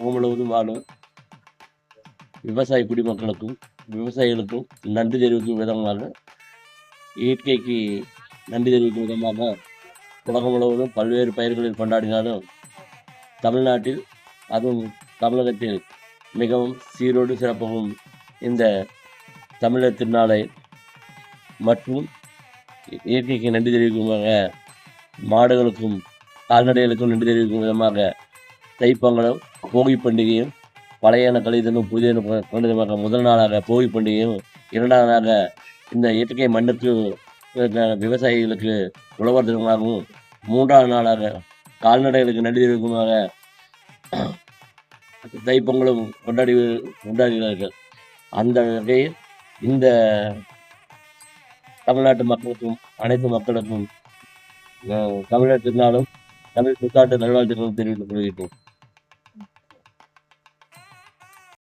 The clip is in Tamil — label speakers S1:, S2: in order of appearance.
S1: முழுவதும் வாழும் விவசாய குடிமக்களுக்கும் விவசாயிகளுக்கும் நன்றி தெரிவிக்கும் விதமாக, இயற்கைக்கு நன்றி தெரிவிக்கும் விதமாக உலகம் முழுவதும் பல்வேறு பயிர்களில் கொண்டாடினாலும், தமிழ்நாட்டில் அதுவும் தமிழகத்தில் மிகவும் சீரோடு சிறப்பாகவும் இந்த தமிழர் திருநாளை மற்றும் இயற்கைக்கு நன்றி தெரிவிக்கும் விதமாக, மாடுகளுக்கும் கால்நடைகளுக்கும் நன்றி தெரிவிக்கும் விதமாக தைப்பொங்கலும் போகி பண்டிகையும் பழையன கழிதலும் புதியன கொண்டதுமாக முதல் நாளாக போகி பண்டிகையும், இரண்டாவதாக இந்த இயற்கை மண்ணுக்கு விவசாயிகளுக்கு உழவர் தினமாகவும், மூன்றாவது நாளாக கால்நடைகளுக்கு நன்றி தெரிவிக்குமாக தைப்பொங்கலும் கொண்டாடுகிறார்கள். அந்த வகையில் இந்த தமிழ்நாட்டு மக்களுக்கும் அனைத்து மக்களுக்கும் தமிழர் திருநாளும் தமிழ் புத்தாண்டு நல்வாழ்த்துக்களும் தெரிவித்துக் கொள்கிறோம்.